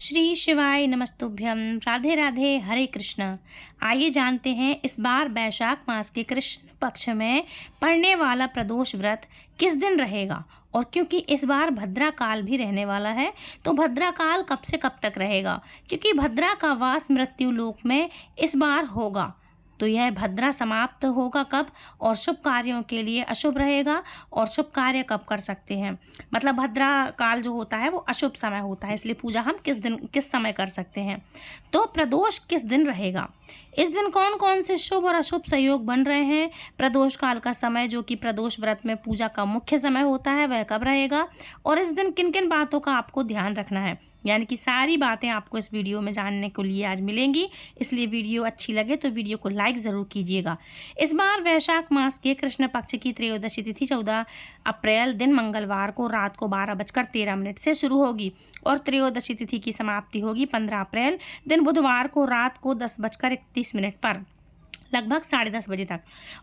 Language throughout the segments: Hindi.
श्री शिवाय नमस्तुभ्यम। राधे राधे, हरे कृष्णा। आइए जानते हैं इस बार वैशाख मास के कृष्ण पक्ष में पड़ने वाला प्रदोष व्रत किस दिन रहेगा, और क्योंकि इस बार भद्रा काल भी रहने वाला है तो भद्रा काल कब से कब तक रहेगा, क्योंकि भद्रा का वास मृत्यु लोक में इस बार होगा। तो यह भद्रा समाप्त होगा कब, और शुभ कार्यों के लिए अशुभ रहेगा, और शुभ कार्य कब कर सकते हैं। मतलब भद्रा काल जो होता है वो अशुभ समय होता है, इसलिए पूजा हम किस दिन किस समय कर सकते हैं। तो प्रदोष किस दिन रहेगा, इस दिन कौन कौन से शुभ और अशुभ संयोग बन रहे हैं। प्रदोष काल का समय जो कि प्रदोष व्रत में पूजा का मुख्य समय होता है वह कब रहेगा, और इस दिन किन किन बातों का आपको ध्यान रखना है, यानी कि सारी बातें आपको इस वीडियो में जानने के लिए आज मिलेंगी। इसलिए वीडियो अच्छी लगे तो वीडियो को लाइक ज़रूर कीजिएगा। इस बार वैशाख मास के कृष्ण पक्ष की त्रयोदशी तिथि 14 अप्रैल दिन मंगलवार को रात को 12:13 से शुरू होगी, और त्रयोदशी तिथि की समाप्ति होगी 15 अप्रैल दिन बुधवार को रात को 10:31 पर, लगभग 10:30 बजे तक।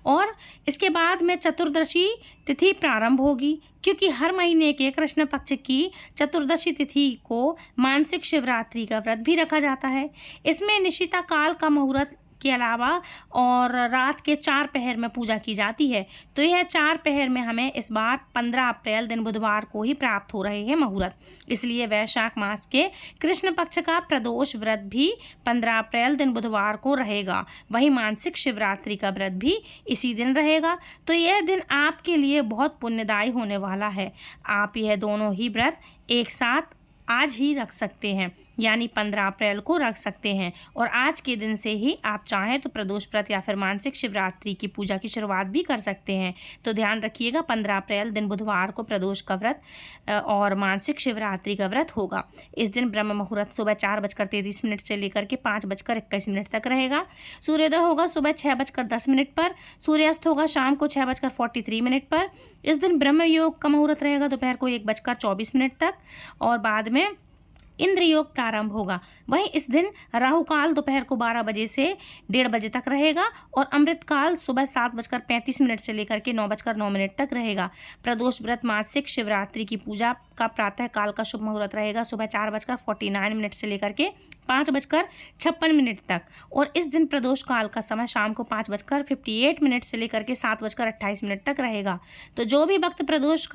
और इसके बाद में चतुर्दशी तिथि प्रारंभ होगी, क्योंकि हर महीने के कृष्ण पक्ष की चतुर्दशी तिथि को मानसिक शिवरात्रि का व्रत भी रखा जाता है। इसमें निशिता काल का मुहूर्त के अलावा और रात के 4 पहर में पूजा की जाती है। तो यह 4 पहर में हमें इस बार 15 अप्रैल दिन बुधवार को ही प्राप्त हो रहे हैं मुहूर्त। इसलिए वैशाख मास के कृष्ण पक्ष का प्रदोष व्रत भी 15 अप्रैल दिन बुधवार को रहेगा। वहीं मानसिक शिवरात्रि का व्रत भी इसी दिन रहेगा। तो यह दिन आपके लिए बहुत पुण्यदायी होने वाला है। आप यह दोनों ही व्रत एक साथ आज ही रख सकते हैं, यानी 15 अप्रैल को रख सकते हैं, और आज के दिन से ही आप चाहें तो प्रदोष व्रत या फिर मानसिक शिवरात्रि की पूजा की शुरुआत भी कर सकते हैं। तो ध्यान रखिएगा, 15 अप्रैल दिन बुधवार को प्रदोष का व्रत और मानसिक शिवरात्रि का व्रत होगा। इस दिन ब्रह्म मुहूर्त सुबह 4:33 से लेकर के 5:21 तक रहेगा। सूर्योदय होगा सुबह 6:10 पर, सूर्यास्त होगा शाम को 6:43 पर। इस दिन ब्रह्म योग का मुहूर्त रहेगा दोपहर को 1:24 तक, और बाद में इंद्र योग प्रारंभ होगा। वहीं इस दिन राहु काल दोपहर को 12 बजे से 1:30 बजे तक रहेगा, और अमृत काल सुबह 7:35 से लेकर के 9:09 तक रहेगा। प्रदोष व्रत मासिक शिवरात्रि की पूजा का प्रातः काल का शुभ मुहूर्त रहेगा सुबह 4:49 से लेकर के 5:56 तक, और इस दिन प्रदोष काल का समय शाम को 5:58 से लेकर के 7:28 तक रहेगा। तो जो भी भक्त प्रदोष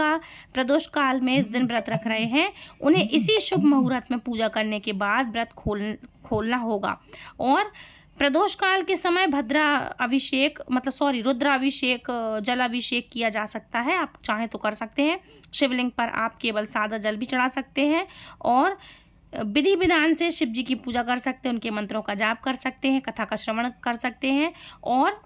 काल में इस दिन व्रत रख रहे हैं उन्हें इसी शुभ मुहूर्त में पूजा करने के बाद व्रत खोलना होगा। और प्रदोष काल के समय रुद्राभिषेक जलाभिषेक किया जा सकता है। आप चाहें तो कर सकते हैं। शिवलिंग पर आप केवल सादा जल भी चढ़ा सकते हैं, और विधि विधान से शिव जी की पूजा कर सकते हैं, उनके मंत्रों का जाप कर सकते हैं, कथा का श्रवण कर सकते हैं, और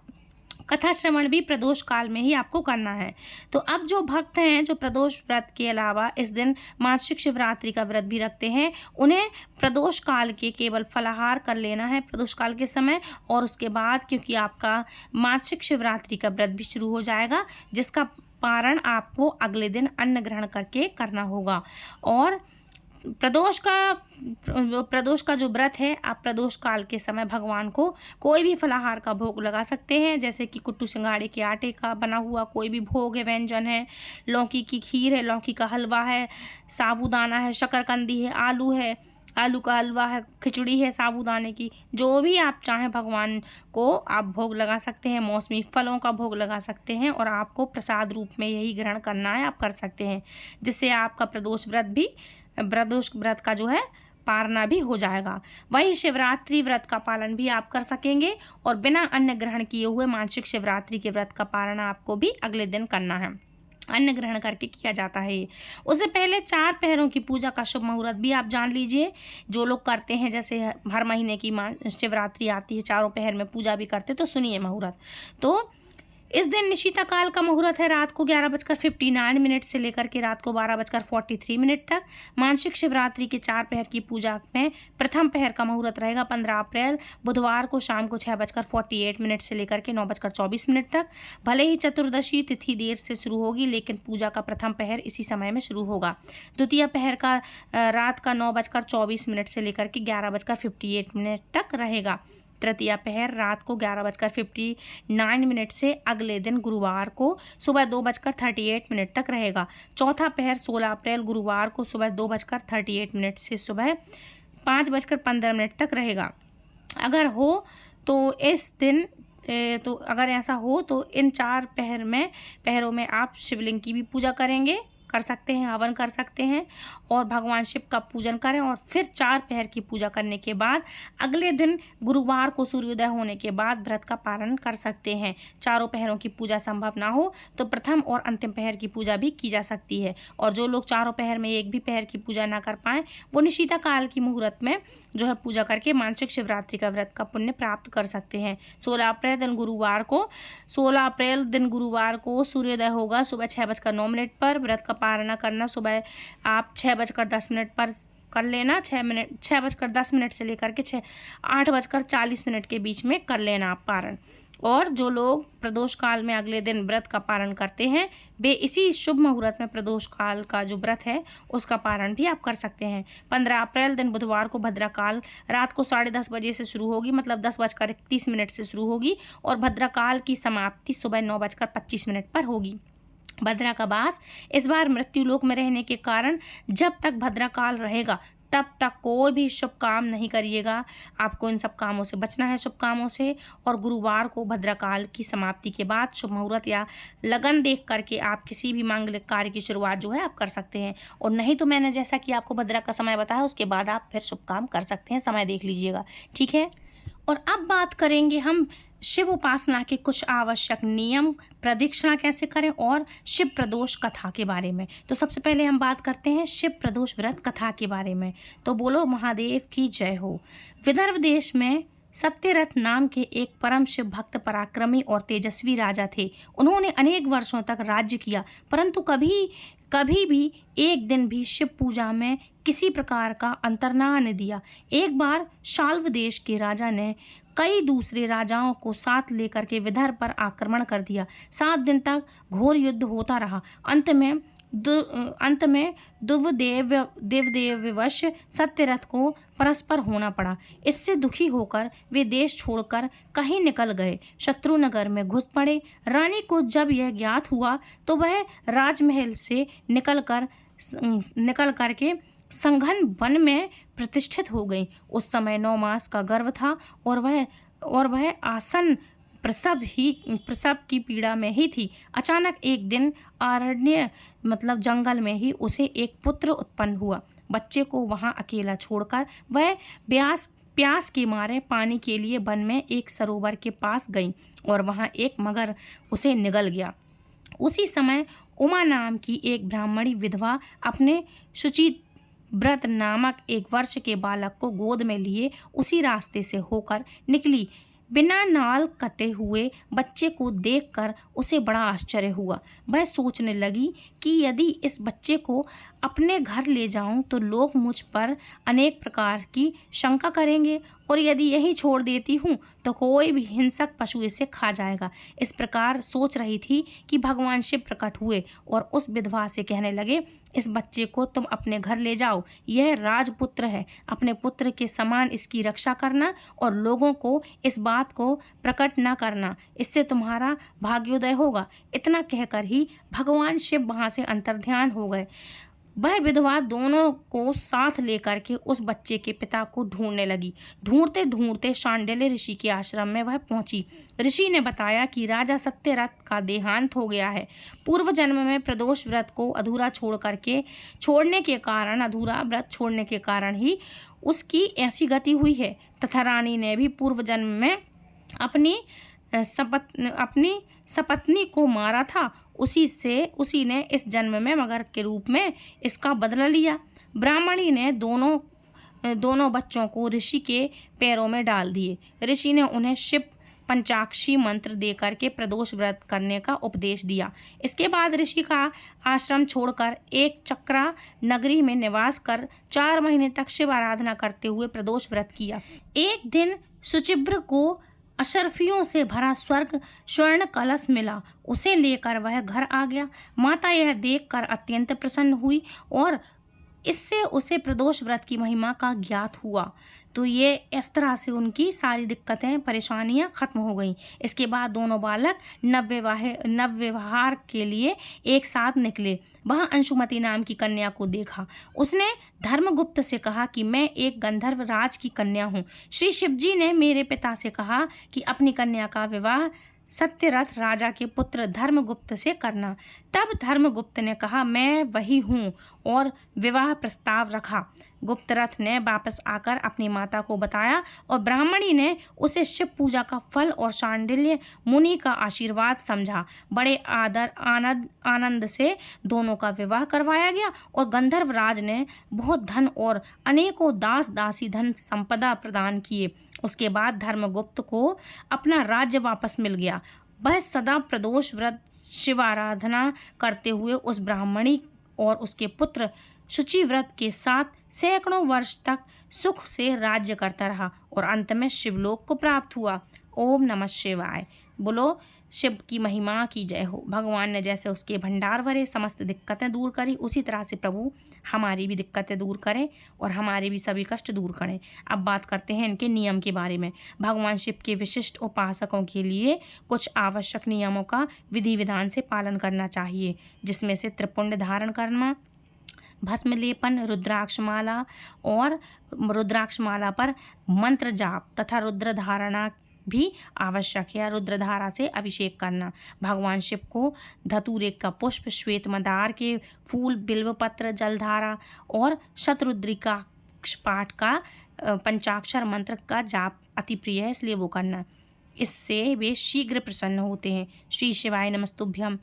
कथा श्रवण भी प्रदोष काल में ही आपको करना है। तो अब जो भक्त हैं जो प्रदोष व्रत के अलावा इस दिन मासिक शिवरात्रि का व्रत भी रखते हैं, उन्हें प्रदोष काल के केवल फलाहार कर लेना है प्रदोष काल के समय, और उसके बाद क्योंकि आपका मासिक शिवरात्रि का व्रत भी शुरू हो जाएगा, जिसका पारण आपको अगले दिन अन्न ग्रहण करके करना होगा। और प्रदोष का जो व्रत है, आप प्रदोष काल के समय भगवान को कोई भी फलाहार का भोग लगा सकते हैं, जैसे कि कुट्टू सिंगाड़े के आटे का बना हुआ कोई भी भोग है, व्यंजन है, लौकी की खीर है, लौकी का हलवा है, साबूदाना है, शकरकंदी है, आलू का हलवा है, खिचड़ी है साबूदाने की, जो भी आप चाहें भगवान को आप भोग लगा सकते हैं। मौसमी फलों का भोग लगा सकते हैं, और आपको प्रसाद रूप में यही ग्रहण करना है, आप कर सकते हैं, जिससे आपका प्रदोष व्रत का जो है पारना भी हो जाएगा। वही शिवरात्रि व्रत का पालन भी आप कर सकेंगे, और बिना अन्न ग्रहण किए हुए मासिक शिवरात्रि के व्रत का पारण आपको भी अगले दिन करना है। अन्न ग्रहण करके किया जाता है। उससे पहले 4 पहरों की पूजा का शुभ मुहूर्त भी आप जान लीजिए। जो लोग करते हैं, जैसे हर महीने की शिवरात्रि आती है, 4 पहर में पूजा भी करते, तो सुनिए मुहूर्त। तो इस दिन निशिता काल का मुहूर्त है रात को 11:59 से लेकर के रात को 12:43 तक। मानसिक शिवरात्रि के 4 पहर की पूजा में प्रथम पहर का मुहूर्त रहेगा 15 अप्रैल बुधवार को शाम को 6:48 से लेकर के 9:24 तक। भले ही चतुर्दशी तिथि देर से शुरू होगी, लेकिन पूजा का प्रथम पहर इसी समय में शुरू होगा। द्वितीय पहर का रात का 9:24 से लेकर के 11:58 तक रहेगा। तृतीया पहर रात को 11:59 से अगले दिन गुरुवार को सुबह 2:38 तक रहेगा। चौथा पहर 16 अप्रैल गुरुवार को सुबह 2:38 से सुबह 5:15 तक रहेगा। अगर हो तो इस दिन तो अगर ऐसा हो तो इन 4 पहरों में आप शिवलिंग की भी पूजा कर सकते हैं, हवन कर सकते हैं और भगवान शिव का पूजन करें। और फिर 4 पहर की पूजा करने के बाद अगले दिन गुरुवार को सूर्योदय होने के बाद व्रत का पारण कर सकते हैं। चारों पहरों की पूजा संभव ना हो तो प्रथम और अंतिम पहर की पूजा भी की जा सकती है। और जो लोग चारों पहर में एक भी पहर की पूजा ना कर पाएँ, वो निशिता काल की मुहूर्त में जो है पूजा करके मासिक शिवरात्रि का व्रत का पुण्य प्राप्त कर सकते हैं। 16 अप्रैल दिन गुरुवार को सूर्योदय होगा सुबह 6:09 पर। व्रत का पारण करना सुबह आप 6:10 पर कर लेना। 6:10 से लेकर के 8:40 के बीच में कर लेना आप पारण। और जो लोग प्रदोष काल में अगले दिन व्रत का पारण करते हैं, वे इसी शुभ मुहूर्त में प्रदोष काल का जो व्रत है उसका पारण भी आप कर सकते हैं। 15 अप्रैल दिन बुधवार को भद्रा काल रात को 10:30 बजे से शुरू होगी, मतलब 10:31 से शुरू होगी और भद्रा काल की समाप्ति सुबह 9:25 पर होगी। भद्रा का वास इस बार मृत्यु लोक में रहने के कारण जब तक भद्रा काल रहेगा तब तक कोई भी शुभ काम नहीं करिएगा। आपको इन सब कामों से बचना है, शुभ कामों से। और गुरुवार को भद्रा काल की समाप्ति के बाद शुभ मुहूर्त या लगन देख करके आप किसी भी मांगलिक कार्य की शुरुआत जो है आप कर सकते हैं। और नहीं तो मैंने जैसा कि आपको भद्रा का समय बताया उसके बाद आप फिर शुभ काम कर सकते हैं। समय देख लीजिएगा, ठीक है। और अब बात करेंगे हम शिव उपासना के कुछ आवश्यक नियम, प्रदक्षिणा कैसे करें और शिव प्रदोष कथा के बारे में। तो सबसे पहले हम बात करते हैं शिव प्रदोष व्रत कथा के बारे में। तो बोलो महादेव की जय हो। विदर्भ देश में सत्यरथ नाम के एक परम शिव भक्त, पराक्रमी और तेजस्वी राजा थे। उन्होंने अनेक वर्षों तक राज्य किया, परंतु कभी भी एक दिन भी शिव पूजा में किसी प्रकार का अंतर ना आने दिया। एक बार शाल्व देश के राजा ने कई दूसरे राजाओं को साथ लेकर के विदर्भ पर आक्रमण कर दिया। 7 दिन तक घोर युद्ध होता रहा। अंत में देवदेववश सत्यरथ को परस्पर होना पड़ा। इससे दुखी होकर वे देश छोड़कर कहीं निकल गए, शत्रुनगर में घुस पड़े। रानी को जब यह ज्ञात हुआ तो वह राजमहल से निकल कर के संघन वन में प्रतिष्ठित हो गई। उस समय 9 मास का गर्भ था और वह आसन प्रसव की पीड़ा में ही थी। अचानक एक दिन अरण्य मतलब जंगल में ही उसे एक पुत्र उत्पन्न हुआ। बच्चे को वहां अकेला छोड़कर वह प्यास के मारे पानी के लिए वन में एक सरोवर के पास गई और वहां एक मगर उसे निगल गया। उसी समय उमा नाम की एक ब्राह्मणी विधवा अपने शुचिव्रत नामक 1 वर्ष के बालक को गोद में लिए उसी रास्ते से होकर निकली। बिना नाल कटे हुए बच्चे को देखकर उसे बड़ा आश्चर्य हुआ। वह सोचने लगी कि यदि इस बच्चे को अपने घर ले जाऊं तो लोग मुझ पर अनेक प्रकार की शंका करेंगे और यदि यही छोड़ देती हूं तो कोई भी हिंसक पशु इसे खा जाएगा। इस प्रकार सोच रही थी कि भगवान शिव प्रकट हुए और उस विधवा से कहने लगे, इस बच्चे को तुम अपने घर ले जाओ, यह राजपुत्र है। अपने पुत्र के समान इसकी रक्षा करना और लोगों को इस बात को प्रकट न करना, इससे तुम्हारा भाग्योदय होगा। इतना कहकर ही भगवान शिव वहां से अंतर्ध्यान हो गए। वह विधवा दोनों को साथ लेकर के उस बच्चे के पिता को ढूंढने लगी। ढूंढते ढूंढते शांडिल्य ऋषि के आश्रम में वह पहुंची। ऋषि ने बताया कि राजा सत्यरथ का देहांत हो गया है। पूर्व जन्म में प्रदोष व्रत को अधूरा छोड़ने के कारण ही उसकी ऐसी गति हुई है तथा रानी ने भी पूर्व जन्म में अपनी सपत्नी को मारा था। उसी ने इस जन्म में मगर के रूप में इसका बदला लिया। ब्राह्मणी ने दोनों बच्चों को ऋषि के पैरों में डाल दिए। ऋषि ने उन्हें शिव पंचाक्षी मंत्र देकर के प्रदोष व्रत करने का उपदेश दिया। इसके बाद ऋषि का आश्रम छोड़कर एक चक्रा नगरी में निवास कर 4 महीने तक शिव आराधना करते हुए प्रदोष व्रत किया। एक दिन शुचिव्र को अशर्फियों से भरा स्वर्ण कलश मिला। उसे लेकर वह घर आ गया। माता यह देखकर अत्यंत प्रसन्न हुई और इससे उसे प्रदोष व्रत की महिमा का ज्ञात हुआ। तो ये इस तरह से उनकी सारी दिक्कतें परेशानियां खत्म हो गईं। इसके बाद दोनों बालक नवविवाह के लिए एक साथ निकले। वहां अंशुमति नाम की कन्या को देखा। उसने धर्मगुप्त से कहा कि मैं एक गंधर्व राज की कन्या हूँ। श्री शिवजी ने मेरे पिता से कहा कि अपनी कन्या का विवाह सत्यरथ राजा के पुत्र धर्मगुप्त से करना। तब धर्मगुप्त ने कहा मैं वही हूँ और विवाह प्रस्ताव रखा। गुप्तरथ ने वापस आकर अपनी माता को बताया और ब्राह्मणी ने उसे शिव पूजा का फल और शांडिल्य मुनि का आशीर्वाद समझा। बड़े आनंद से दोनों का विवाह करवाया गया और गंधर्व राज ने बहुत धन और अनेकों दास दासी धन संपदा प्रदान किए। उसके बाद धर्मगुप्त को अपना राज्य वापस मिल गया। वह सदा प्रदोष व्रत शिवाराधना करते हुए उस ब्राह्मणी और उसके पुत्र शुचि व्रत के साथ सैकड़ों वर्ष तक सुख से राज्य करता रहा और अंत में शिवलोक को प्राप्त हुआ। ओम नमः शिवाय। बोलो शिव की महिमा की जय हो। भगवान ने जैसे उसके भंडार भरे समस्त दिक्कतें दूर करी, उसी तरह से प्रभु हमारी भी दिक्कतें दूर करें और हमारे भी सभी कष्ट दूर करें। अब बात करते हैं इनके नियम के बारे में। भगवान शिव के विशिष्ट उपासकों के लिए कुछ आवश्यक नियमों का विधि विधान से पालन करना चाहिए, जिसमें से त्रिपुंड धारण करना, भस्म लेपन, रुद्राक्षमाला और रुद्राक्षमाला पर मंत्र जाप तथा रुद्र धारणा भी आवश्यक है। रुद्रधारा से अभिषेक करना। भगवान शिव को धतूरे का पुष्प, श्वेत मंदार के फूल, बिल्वपत्र, जलधारा और शतरुद्रिका पाठ का पंचाक्षर मंत्र का जाप अति प्रिय है, इसलिए वो करना। इससे वे शीघ्र प्रसन्न होते हैं। श्री शिवाय नमस्तुभ्यम,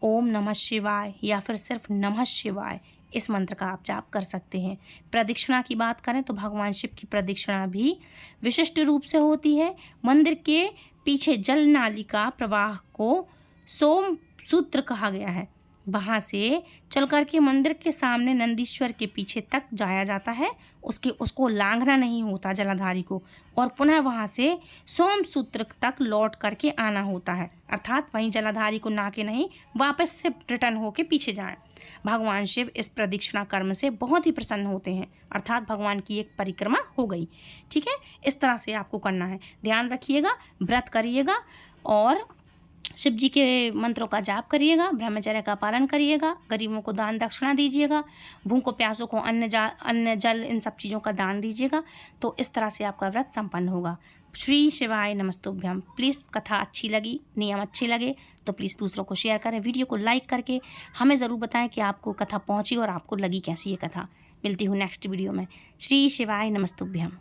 ओम नमः शिवाय या फिर सिर्फ नमः शिवाय, इस मंत्र का आप जाप कर सकते हैं। प्रदक्षिणा की बात करें तो भगवान शिव की प्रदक्षिणा भी विशिष्ट रूप से होती है। मंदिर के पीछे जल नाली का प्रवाह को सोम सूत्र कहा गया है। वहाँ से चल करके मंदिर के सामने नंदीश्वर के पीछे तक जाया जाता है। उसको लांघना नहीं होता जलाधारी को, और पुनः वहाँ से सोम सूत्र तक लौट करके आना होता है, अर्थात वहीं जलाधारी को ना के नहीं वापस से रिटर्न होके पीछे जाएं। भगवान शिव इस प्रदक्षिणा कर्म से बहुत ही प्रसन्न होते हैं, अर्थात भगवान की एक परिक्रमा हो गई। ठीक है, इस तरह से आपको करना है। ध्यान रखिएगा, व्रत करिएगा और शिव जी के मंत्रों का जाप करिएगा, ब्रह्मचर्य का पालन करिएगा, गरीबों को दान दक्षिणा दीजिएगा, भूखों प्यासों को अन्न जल इन सब चीज़ों का दान दीजिएगा। तो इस तरह से आपका व्रत संपन्न होगा। श्री शिवाय नमस्तुभ्यम। प्लीज़ कथा अच्छी लगी, नियम अच्छे लगे तो प्लीज़ दूसरों को शेयर करें। वीडियो को लाइक करके हमें ज़रूर बताएं कि आपको कथा पहुंची और आपको लगी कैसी ये कथा। मिलती हूँ नेक्स्ट वीडियो में। श्री शिवाय नमस्तुभ्यम।